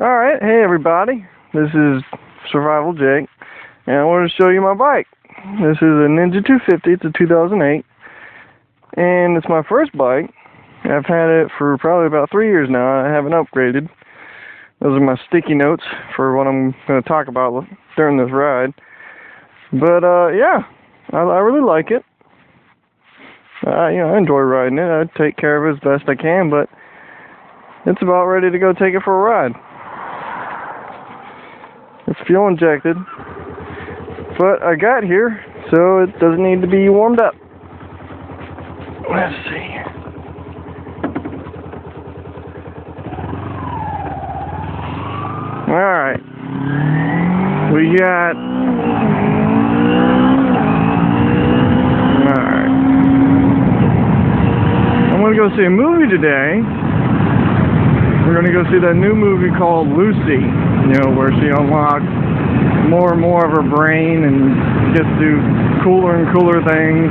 Alright, hey everybody, this is Survival Jake, and I wanted to show you my bike. This is a Ninja 250, it's a 2008, and it's my first bike. I've had it for probably about 3 years now. I haven't upgraded. Those are my sticky notes for what I'm going to talk about during this ride. But yeah, I really like it. I enjoy riding it. I take care of it as best I can, but it's about ready to go take it for a ride. It's fuel injected, but I got here, so it doesn't need to be warmed up. Let's see. Alright. We got... Alright. I'm going to go see a movie today. We're going to go see that new movie called Lucy, where she unlocks more and more of her brain and gets to do cooler and cooler things.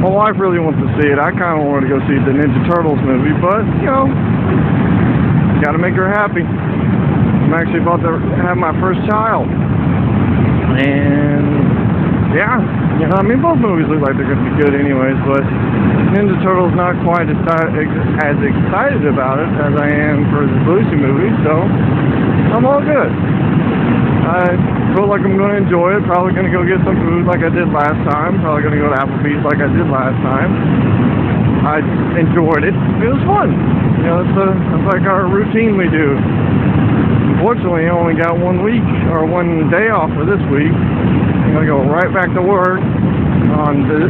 My wife really wants to see it. I kind of want to go see the Ninja Turtles movie, but, got to make her happy. I'm actually about to have my first child. And, yeah, both movies look like they're going to be good anyways, but Ninja Turtles not quite as excited about it as I am for the Lucy movie, so I'm all good. I feel like I'm going to enjoy it. Probably going to go get some food like I did last time. Probably going to go to Applebee's like I did last time. I enjoyed it. It was fun. It's like our routine we do. Unfortunately, I only got 1 week or 1 day off for this week. I'm going to go right back to work.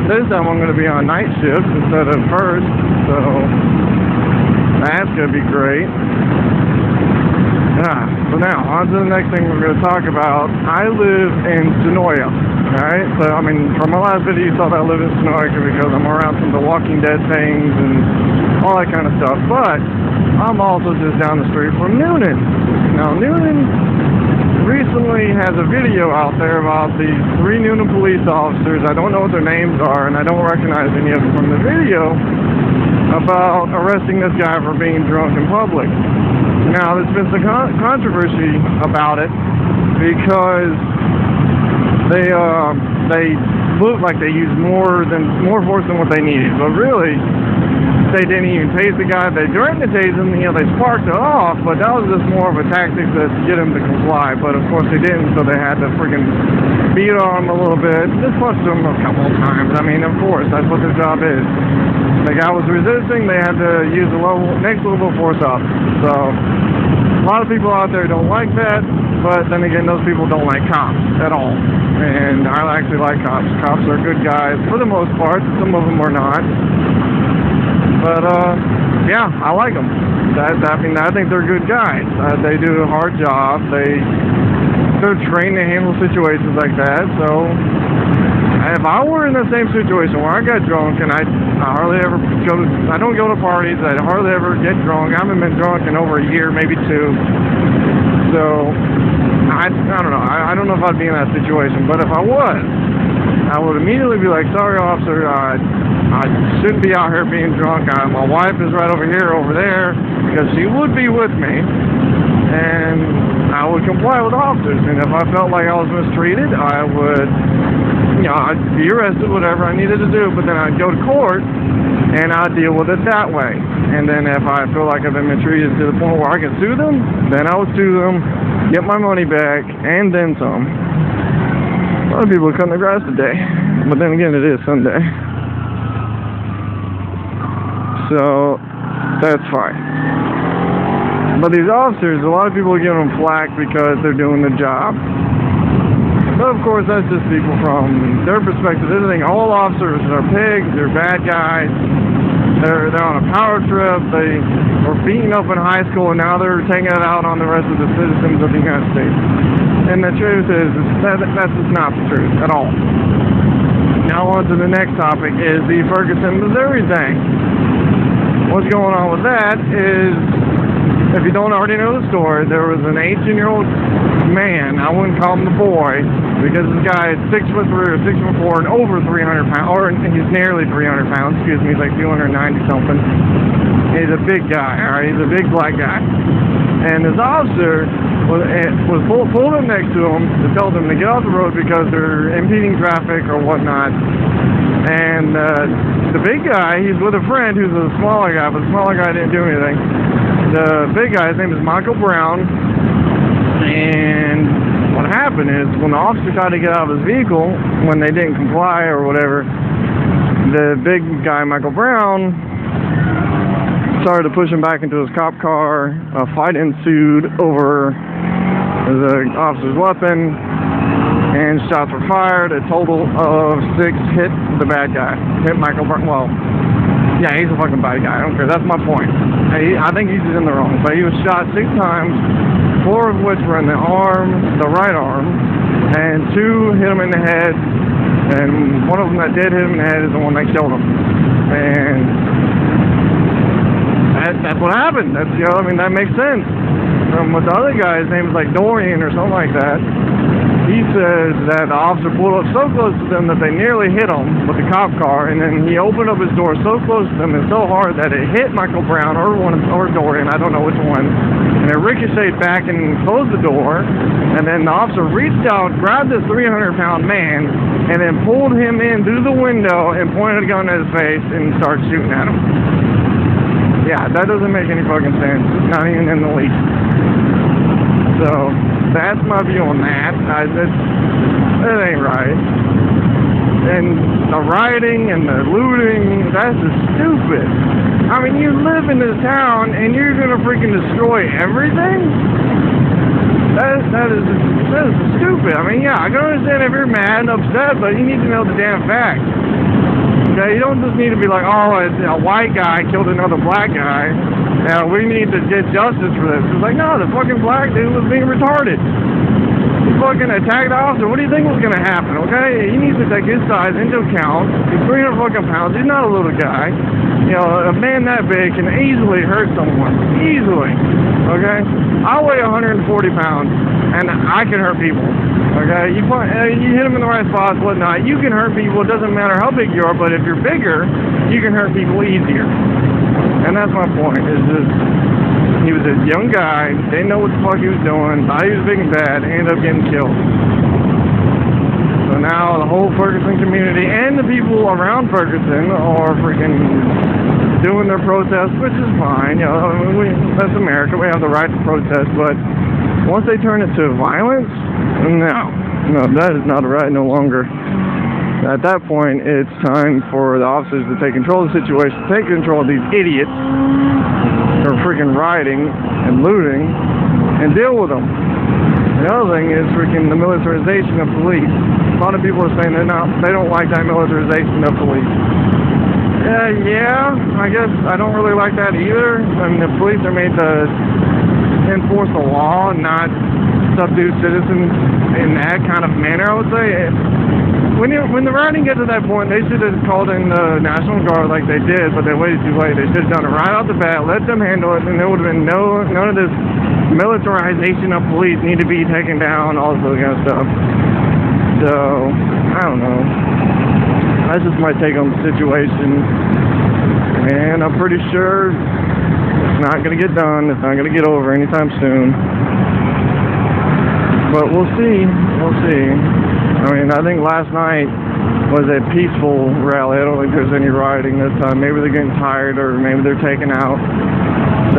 This time I'm going to be on night shift instead of first, so that's going to be great. So now, on to the next thing we're going to talk about. I live in Sonoya, alright? So, from my last video you saw that I live in Sonoya because I'm around some of the Walking Dead things and all that kind of stuff, but I'm also just down the street from Newnan. Now, Newnan recently has a video out there about these 3 Newnan police officers. I don't know what their names are, and I don't recognize any of them from the video, about arresting this guy for being drunk in public. Now, there's been some controversy about it because they look like they used more force than what they needed, but really they didn't even tase the guy. They threatened to tase him, they sparked it off, but that was just more of a tactic to get him to comply. But of course they didn't, so they had to freaking beat on him a little bit, just punched him a couple of times. Of course, that's what their job is. The guy was resisting, they had to use the next level of force up. So a lot of people out there don't like that, but then again, those people don't like cops at all. And I actually like cops. Cops are good guys for the most part. Some of them are not. But, yeah, I like them. I think they're good guys. They do a hard job. They're trained to handle situations like that. So, if I were in the same situation where I got drunk and I hardly ever I don't go to parties, I hardly ever get drunk. I haven't been drunk in over a year, maybe 2. So, I don't know. I don't know if I'd be in that situation. But if I was, I would immediately be like, sorry, officer, I shouldn't be out here being drunk. My wife is right over here, over there, because she would be with me. And I would comply with the officers. And if I felt like I was mistreated, I would, I'd be arrested, whatever I needed to do. But then I'd go to court, and I'd deal with it that way. And then if I feel like I've been mistreated to the point where I can sue them, then I would sue them, get my money back, and then some. A lot of people are cutting the grass today, but then again, it is Sunday. So, that's fine. But these officers, a lot of people are giving them flack because they're doing the job. But of course, that's just people from their perspective. They think all officers are pigs, they're bad guys, they're on a power trip, they were beaten up in high school, and now they're taking it out on the rest of the citizens of the United States. And the truth is, that's just not the truth at all. Now on to the next topic is the Ferguson, Missouri thing. What's going on with that is, if you don't already know the story, there was an 18-year-old man, I wouldn't call him the boy, because this guy is 6'3" or 6'4" and over 300 pounds, or he's nearly 300 pounds, excuse me, he's like 290 something. He's a big guy, alright, he's a big black guy. and this officer was pulled up next to him to tell them to get off the road because they're impeding traffic or whatnot. And the big guy, he's with a friend who's a smaller guy, but the smaller guy didn't do anything. The big guy, his name is Michael Brown, and what happened is when the officer tried to get out of his vehicle, when they didn't comply or whatever, the big guy, Michael Brown, started to push him back into his cop car. A fight ensued over the officer's weapon, and shots were fired. A total of 6 hit the bad guy. Hit Michael Brown. Well, yeah, he's a fucking bad guy. I don't care. That's my point. I think he's in the wrong. But he was shot 6 times, 4 of which were in the arm, the right arm, and 2 hit him in the head. And one of them that did hit him in the head is the one that killed him. And that's what happened. That's, you know, I mean, that makes sense. With the other guy, his name is like Dorian or something like that. He says that the officer pulled up so close to them that they nearly hit him with the cop car, and then he opened up his door so close to them and so hard that it hit Michael Brown or Dorian, I don't know which one, and it ricocheted back and closed the door, and then the officer reached out, grabbed this 300-pound man, and then pulled him in through the window and pointed a gun at his face and started shooting at him. Yeah, that doesn't make any fucking sense, not even in the least. So, that's my view on that. It ain't right. And the rioting and the looting, that's just stupid. I mean, you live in this town and you're gonna freaking destroy everything? That is stupid. I mean, yeah, I can understand if you're mad and upset, but you need to know the damn facts. Okay, you don't just need to be like, oh, a white guy killed another black guy. Now we need to get justice for this. It's like, no, the fucking black dude was being retarded. He fucking attacked the officer. What do you think was gonna happen? Okay, he needs to take his size into account. He's 300 fucking pounds. He's not a little guy. You know, a man that big can easily hurt someone. Easily. Okay, I weigh 140 pounds, and I can hurt people. Okay, you hit them in the right spots, whatnot. You can hurt people. It doesn't matter how big you are, but if you're bigger, you can hurt people easier. And that's my point. Is just he was a young guy, didn't know what the fuck he was doing, thought he was big and bad, ended up getting killed. So now the whole Ferguson community and the people around Ferguson are freaking doing their protests, which is fine. You know, that's America. We have the right to protest, but once they turn it to violence, no, that is not right no longer. At that point, it's time for the officers to take control of the situation, take control of these idiots who are freaking rioting and looting, and deal with them. The other thing is freaking the militarization of police. A lot of people are saying they don't like that militarization of police. Yeah, I guess I don't really like that either. I mean, the police are made to enforce the law, not subdue citizens in that kind of manner, I would say. When the rioting gets to that point, they should have called in the National Guard like they did, but they waited too late. They should have done it right off the bat, let them handle it, and there would have been none of this militarization of police need to be taken down, all this other kind of stuff. So, I don't know. That's just my take on the situation. And I'm pretty sure it's not going to get done. It's not going to get over anytime soon. But we'll see. We'll see. I mean, I think last night was a peaceful rally. I don't think there's any rioting this time. Maybe they're getting tired, or maybe they're taking out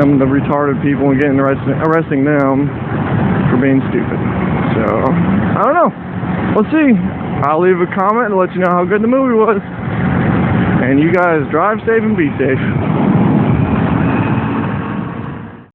some of the retarded people and arresting them for being stupid. So, I don't know. We'll see. I'll leave a comment and let you know how good the movie was. And you guys drive safe and be safe.